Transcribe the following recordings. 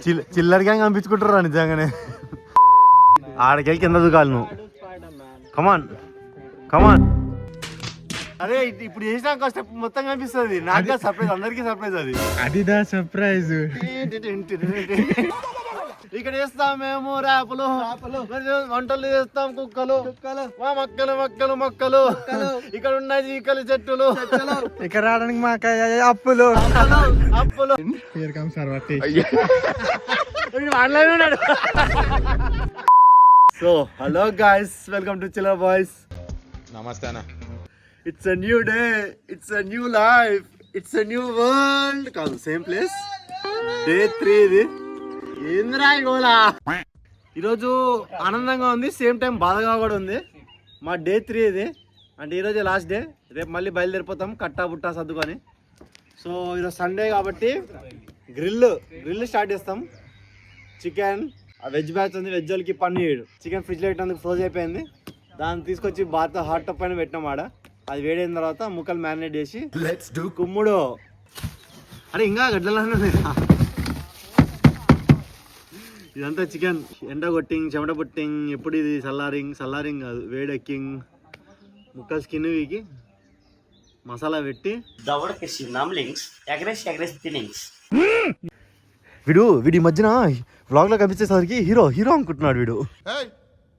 చిల్లర గ్యాంగ్ పంపించుకుంటారా నిజంగానే. ఆడకెళ్ళి కింద దుకాలు నువ్వు. కమాన్ కమాన్. అరే ఇప్పుడు చేసినాక స్టెప్ మొత్తం కనిపిస్తుంది. నాకు సర్ప్రైజ్, అందరికి సర్ప్రైజ్ అది. అదిదా సర్ప్రైజ్. ఇక్కడ చేస్తాం మేము ర్యాపులు, వంటలు చేస్తాం కుక్కలు, మా మక్కలు మక్కలు మొక్కలు, ఇక్కడ ఉన్నాయి ఈకలు చెట్టులు, ఇక్కడ రావడానికి మాకు అప్పులు అప్పులు. So hello guys, welcome to chiller boys. నమస్తే అన్న. It's a new day, it's a new life, it's a new world. కాదు, సేమ్ ప్లేస్. డే 3 ఇది. ఏంద్రా గోలా. ఈరోజు ఆనందంగా ఉంది, సేమ్ టైం బాధగా కూడా ఉంది. మా డే 3 ఇది. అంటే ఈరోజే లాస్ట్ డే, రేపు మళ్ళీ బయలుదేరిపోతాం కట్టా బుట్టా సర్దుకొని. సో ఈరోజు సండే కాబట్టి గ్రిల్ స్టార్ట్ చేస్తాం. చికెన్, వెజ్ బ్యాచ్ ఉంది, వెజ్ వాళ్ళకి పన్నీర్. చికెన్ ఫ్రిడ్జ్లో పెట్టినందుకు ఫ్రోజ్ అయిపోయింది. దాన్ని తీసుకొచ్చి బాగా హాట్ టప్ పైన పెట్టినాం. ఆడ అది వేడైన తర్వాత ముక్కలు మ్యారినేట్ చేసి కుమ్ముడు. అరే ఇంకా గడ్డలన్నా ఇదంతా చికెన్ ఎండ కొట్టింగ్, చెమట పుట్టింగ్. ఎప్పుడు ఇది సల్లారింగ్ కాదు, వేడెక్కింగ్. ముక్కలు స్కిన్ వీకి మసాలా పెట్టి వీడి మధ్యన వ్లాగ్ లో కనిపించేసరికి హీరో అనుకుంటున్నాడు వీడు.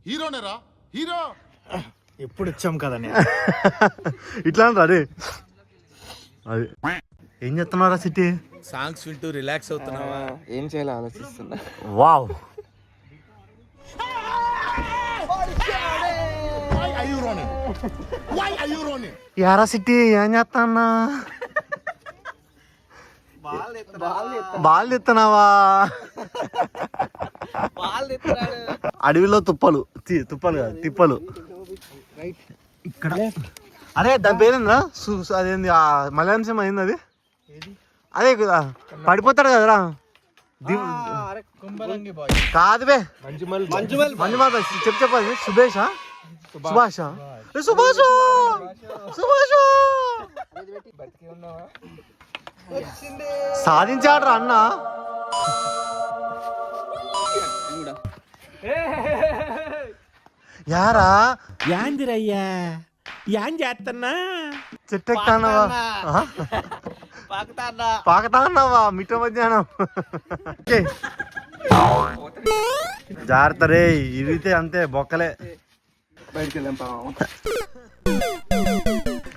హీరోనేరా హీరో. ఎప్పుడు వచ్చాం కదా ఇట్లా అరే. అది ఏం చేస్తున్నారా సిటీ? సాంగ్స్ వింటూ రిలాక్స్ అవుతున్నావా? ఏం చేయాలో ఆలోచిస్తున్నా. వావ్. యారా సిటీ ఏం చేస్తానా? బాల్ ఎత్తనావా? అడవిలో తుప్పలు కాదు, తిప్పలు. ఇక్కడ అరే దాని పేరేందా? అదేంది మలయాళం సినిమా అయింది అది. అదే పడిపోతాడు కదరా. కాదు బే, మంజుమాత. చెప్పది సుభాషా సాధించాడు రా అన్న. యారా యాందిరయ్యా యాన్ చేస్తున్నా. చెట్టెక్తాన్నావా? పాకతా అన్నావా మిట్ట మధ్యాహ్నం? జాగ్రత్త రే, ఇరిగితే అంతే బొక్కలే. బయటికి వెళ్ళాం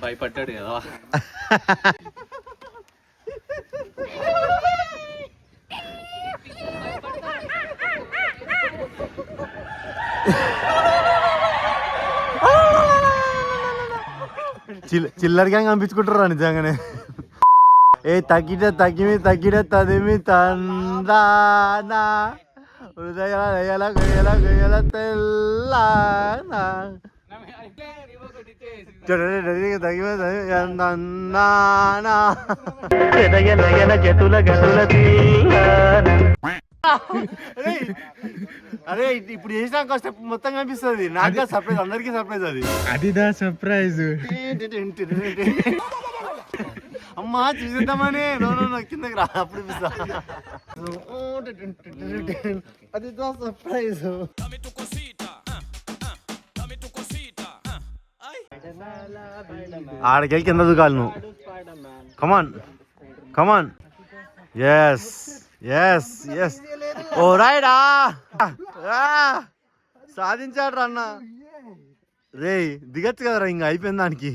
భయపడ్డాడు కదా. చిల్లర గ్యాంగ్ పంపించుకుంటారా నిజంగానే. ఏ తగ్గిడ తదిమి తందానా హృదయాల గొయ్యల తెల్లానా అరే ఇప్పుడు చేసినాక స్టెప్ మొత్తం కనిపిస్తుంది. నాకు సర్ప్రైజ్, అందరికి సర్ప్రైజ్ అది. అదిదా సర్ప్రైజ్. అమ్మా చూసేద్దామని కిందకి రా, అప్పుడు అదిదా సర్ప్రైజ్. ఆడకెళ్ళి కింద దుకాలు నువ్వు. కమాన్. ఎస్ ఓ రైడా. సాధించాడు రా అన్న. రే దిగచ్చు కదరా, ఇంకా అయిపోయింది దానికి.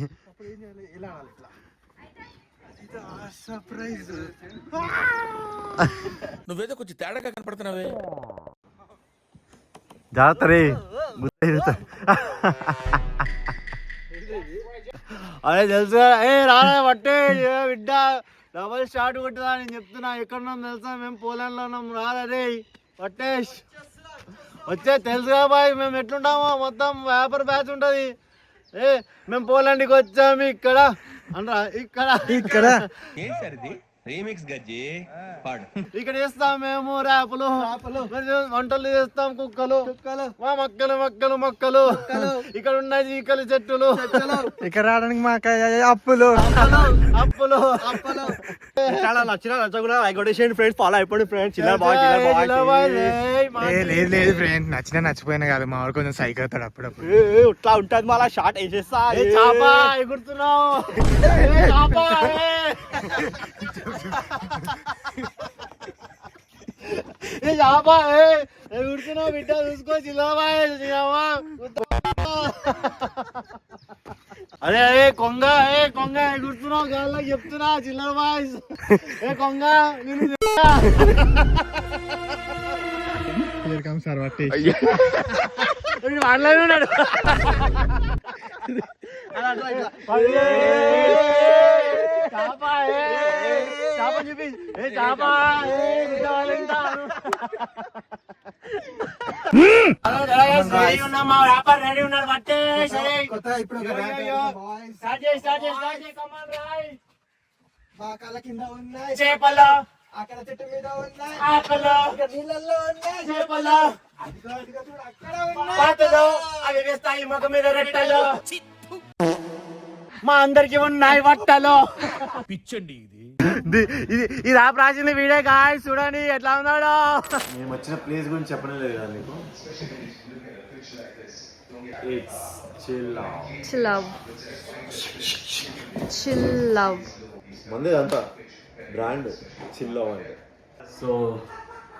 నువ్వేదో కొంచెం తేడాగా కనపడుతున్నావే. జాగ్రత్త రే. అదే తెలుసు. రారా పట్టే బిడ్డ, డబల్ స్టార్ట్ కొట్టదా నేను చెప్తున్నా. ఎక్కడున్నాం తెలుసా? మేము పోలాండ్ లో ఉన్నాం. రారా రే పట్టేష్. వచ్చే తెలుసుగా బాయ్, మేము ఎట్లుంటామో మొత్తం వ్యాపార బ్యాచ్ ఉంటది. మేము పోలాండ్కి వచ్చాము. ఇక్కడ అనరా, ఇక్కడ రీమిక్స్ గజ్జి పాడు. ఇక్కడ చేస్తాం మేము ర్యాపులు, వంటలు చేస్తాం కుక్కలు, మా మొక్కలు ఇక్కడ ఉన్నాయి ఈకలు చెట్టులు, ఇక్కడ రావడానికి మాకు అప్పులు. చాలా నచ్చకుండా లైక్ కొట్టేసేయండి ఫ్రెండ్స్, ఫాలో అయిపోండి ఫ్రెండ్స్. లేదు ఫ్రెండ్, నచ్చిపోయినా కాదు మా వాడు కొంచెం సైక్ అవుతాడు అప్పుడప్పుడు. ఇట్లా ఉంటుంది మళ్ళా షార్ట్ వేసేస్తా. చాపా ఎగురుతున్నావు, చాపా చాపా ఎగురుతున్నావు బిడ్డ, చూసుకో చిల్లబాయ్. అరే కొంగ ఎగురుతున్నావు గాల్లో చెప్తున్నా చిల్లర బాయ్. కొంగ నేను మాట్లాడి ఉన్నాడు. చాప చూపి చాప మా వ్యాపారం రెడీ ఉన్నాడు. బట్టే చేపలు అక్కడ చెట్టు మీద ఉన్నాయి, ఆకలు నీళ్ళల్లో ఉన్నాయి, చేపలు పాతలు అవి వేస్తాయి ముఖం మీద రెట్టలు, మా అందరికి ఉన్నాయి వట్టలు. పిచ్చండి ఇది. ఇది ఆ ప్రాచీన వీడియో గాయ్, చూడండి ఎట్లా ఉన్నాడు. మేము వచ్చిన ప్లేస్ గురించి చెప్పడం లేదు కదా మీకు. మంది అంతా బ్రాండ్ చిల్ అంటే. సో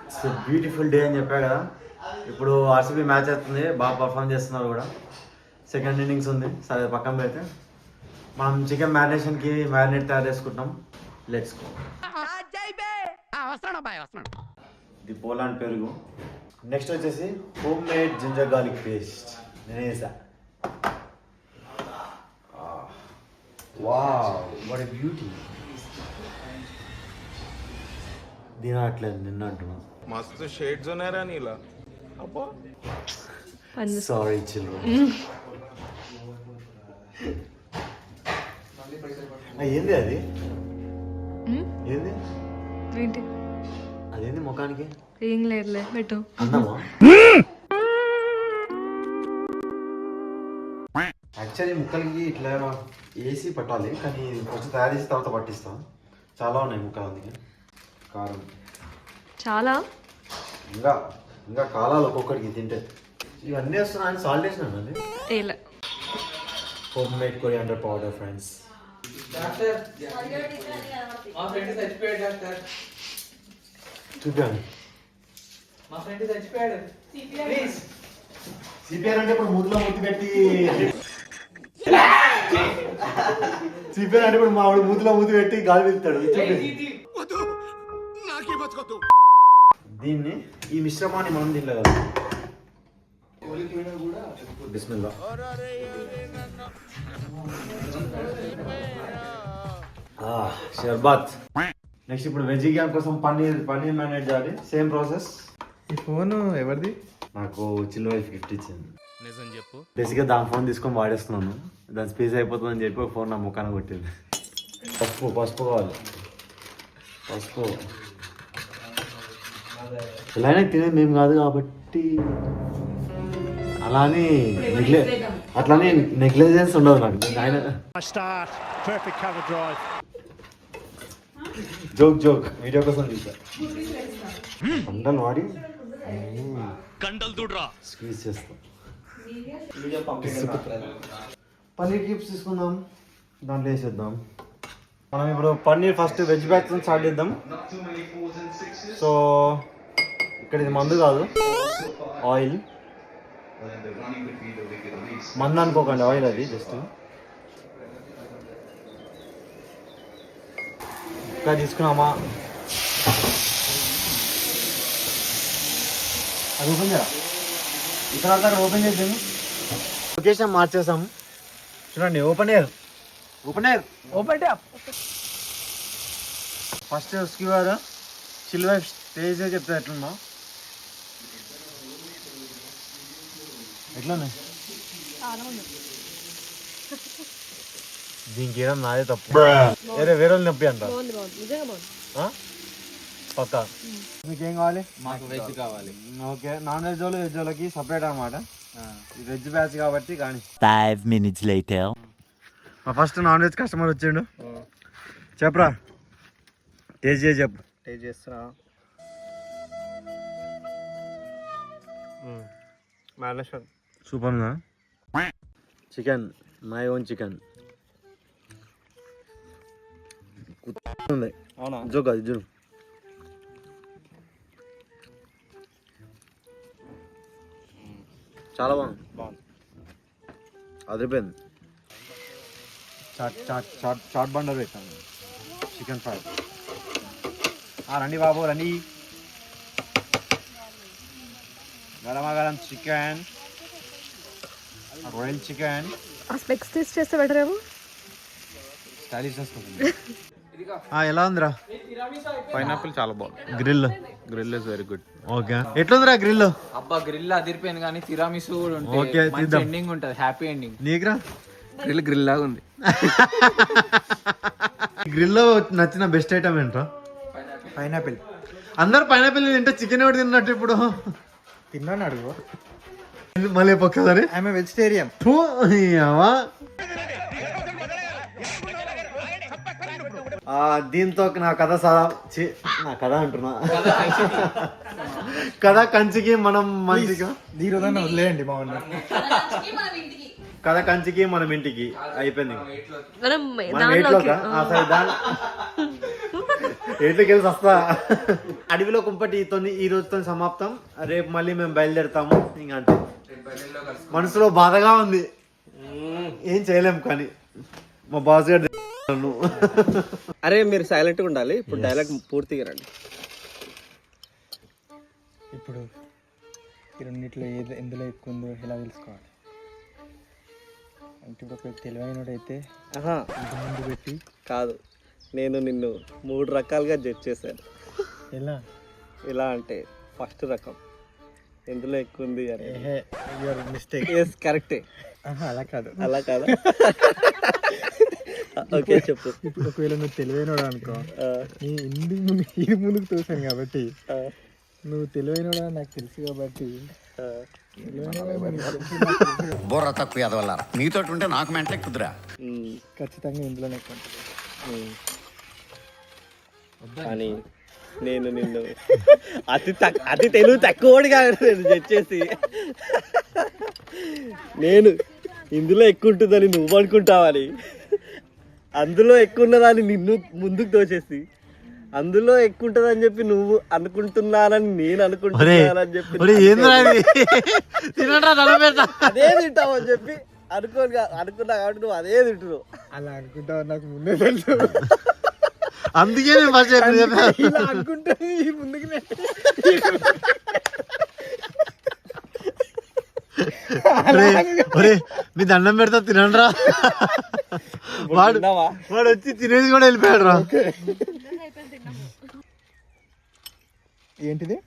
ఇట్స్ బ్యూటిఫుల్ డే అని చెప్పా కదా. ఇప్పుడు ఆర్సీబీ మ్యాచ్ అవుతుంది, బాగా పర్ఫామ్ చేస్తున్నారు కూడా. సెకండ్ ఇన్నింగ్స్ ఉంది, సరే పక్కన పెడితే మనం చికెన్ మ్యారినేషన్కి మ్యారినేట్ తయారు చేసుకుంటాం. Let's go. ఇది పోలాండ్ పెరుగు. నెక్స్ట్ వచ్చేసి home made ginger garlic paste నేను వేసా. Wow what a beauty. దీని అట్లేదు నిన్న అంటున్నా. మస్తు షేడ్స్ ఉన్నారా నీలా. అబ్బా సారీ చిల్డ్రన్. ఏంది అది? ఏంది అదేంది ముఖానికి? ఏం లేదులే పెట్టు. అందమా? యాక్చువల్లీ ముక్కలకి ఇట్లా వేసి పట్టాలి, కానీ కొంచెం తయారు చేసి తర్వాత పట్టిస్తాం. చాలా ఉన్నాయి ముక్కలు, అందుకే కారం చాలా ఇంకా కాలాలు ఒక్కొక్కడికి తింటే. ఇవన్నీ వస్తున్నాయి. సాల్ట్ వేసినాను అండి. Home made coriander powder friends. చూపాను సిపిఆర్ అంటే ఇప్పుడు మూతిలో మూతి పెట్టి సిపిఆర్ అంటే ఇప్పుడు మా ఆవిడ మూతిలో మూతి పెట్టి గాలి వెళ్తాడు. దీన్ని ఈ మిశ్రమాన్ని మనం తినలేదు కదా. బిస్మిల్లా. షర్బత్. నెక్స్ట్ ఇప్పుడు వెజ్ గ్యామ్ కోసం పన్నీర్ మ్యారినేట్ చేయాలి. Same process. ఈ ఫోన్ ఎవరిది? నాకు చిన్న వైఫ్ గిఫ్ట్ ఇచ్చింది. నిజం చెప్పు. బేసిక్గా దాని ఫోన్ తీసుకొని వాడేస్తున్నాను. దాని స్పేస్ అయిపోతుందని చెప్పి ఒక ఫోన్ నా ముఖాన కొట్టింది. పసుపు కావాలి. పసుపు ఇలా తినేది మేము కాదు కాబట్టి అలానే నెగ్లిజెన్స్ ఉండదు నాకు. ఆయన జోక్ వీడియో కోసం చూసా. కండలు వాడి స్క్వీజ్ చేస్తాం. పన్నీర్ క్యూబ్స్ తీసుకుందాం, దాంట్లో వేసేద్దాం. మనం ఇప్పుడు paneer first veg batch start చేద్దాం. సో ఇక్కడ ఇది మందు కాదు, ఆయిల్. మందు అనుకోకండి, ఆయిల్ అది జస్ట్. ఇంకా తీసుకున్నామా? అది ఓపెన్ చేయరా? ఇక్కడ ఓపెన్ చేసాము. లొకేషన్ మార్చేసాం చూడండి. ఓపెన్ ఎయిర్ ఫస్ట్ స్క్యూఆర్ చిల్ వైఫ్ స్టేజ్ చెప్తా. ఎట్లున్నా దీనికి ఏం నాదే తప్పు వేరే వేరే నొప్పి అంట పక్క మీకేం కావాలి? మాకు వెజ్ కావాలి. ఓకే, నాన్ వెజ్ వాళ్ళు వెజ్ వాళ్ళకి సపరేట్ అనమాట. వెజ్ బ్యాచ్ కాబట్టి కానీ 5 minutes later. మా ఫస్ట్ నాన్ వెజ్ కస్టమర్ వచ్చిండు. చెప్పరా, టేస్ట్ చేసి చెప్పు. టేస్ట్ చేస్తున్నా. సూపర్ ఉందా? చికెన్, మై ఓన్ చికెన్ ఉంది. అవునా? జోక్ అది జోక్. చాలా బాగుంది. అదిరిపోయింది. చాట్ చాట్ చాట్ చాట్ బండర్ పెట్టాను. Chicken fry. రండి బాబు రండి. గరం చికెన్, రాయల్ చికెన్. ఆ స్పెక్స్ టెస్ట్ చేస్తే బెటర్ ఏమో. స్టైలిష్ ఎలా ఉందిరా? పైనాపిల్ చాలా బాగుంది. Grill grill is very good. Okay, ఎట్లుందిరా గ్రిల్? అబ్బా గ్రిల్ అదిరిపోయింది కానీ తిరామిసు కూడా ఓకే, ఉంటే మంచి తీద్దాం. ఎండింగ్ ఉంటుంది, హ్యాపీ ఎండింగ్. నీకురా? గ్రిల్ లాగా ఉంది. గ్రిల్లో నచ్చిన బెస్ట్ ఐటమ్ ఏంట్రా? పైనాపిల్ అందరు పైనాపిల్ తింటే చికెన్ ఎవరు తిన్నట్టు ఇప్పుడు? తిన్నాను అడుగు. మళ్ళీ ఒక్కసారి ఐఎమ్ వెజిటేరియన్. దీంతో నా కథ నా కథ అంటున్నా కథ కంచికి మనం మంచిగా దీని వదిలేయండి బాగున్నా. కథ కంచికి మనం ఇంటికి అయిపోయింది. మనం మనం దానిలోకి ఎట్లోకి వెళ్ళి వస్తా. అడవిలో కుంపటితో ఈ రోజుతో సమాప్తం. రేపు మళ్ళీ మేము బయలుదేరుతాము. ఇంకా అంటే మనసులో బాధగా ఉంది, ఏం చేయలేం. కానీ మా బాస్ గారు అరే మీరు సైలెంట్ గా ఉండాలి. ఇప్పుడు డైలాగ్ పూర్తిగా రండి. ఇప్పుడు ఈ రెండిట్లో ఎందులో ఎక్కువ ఉందో ఎలా తెలుసుకోవాలి అంటే ఇప్పుడు ఒక తెలివైనడైతే ఇంటి ముందు పెట్టి కాదు, నేను నిన్ను 3 రకాలుగా జడ్జ్ చేశాను. ఎలా ఎలా అంటే ఫస్ట్ రకం ఎందులో ఎక్కువ ఉంది అని. Your mistake. ఎస్ కరెక్టే. అలా కాదు. అలా కాదా? ఓకే చెప్పు. ఇప్పుడు ఒకవేళ నువ్వు తెలివైనడు అనుకో, నీ ఇది ముందుకు తోసాను కాబట్టి నువ్వు తెలివైనడా నాకు తెలుసు కాబట్టి బుర్ర తక్కువ ఎదవల్లారా, మీతో ఉంటే నాకు మెంటలే కుదురా. ఖచ్చితంగా ఇందులోనే ఎక్కువ. కానీ నేను నిన్ను అతి తెలివి తక్కువగా నేను తెచ్చేసి నేను ఇందులో ఎక్కువ ఉంటుందని నువ్వు అనుకుంటావని, అందులో ఎక్కువ ఉన్నదాన్ని నిన్ను ముందుకు తోచేసి అందులో ఎక్కువ ఉంటుందని చెప్పి నువ్వు అనుకుంటున్నానని నేను అనుకుంటున్నానని చెప్పి అదే తింటావు అని చెప్పి అనుకున్నా కాబట్టి నువ్వు అదే తింటున్నావు. అలా అనుకుంటావు నాకు ముందే తెలుసు. అందుకే నేను ఫస్ట్ ఇలా అనుకుంటే ముందుకు మీ దండం పెడతా తినండిరా. వాడు వచ్చి తినేది కూడా వెళ్ళిపోయాడు రా. ఏంటిది?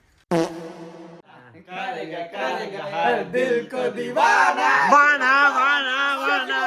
వానా వానా వానా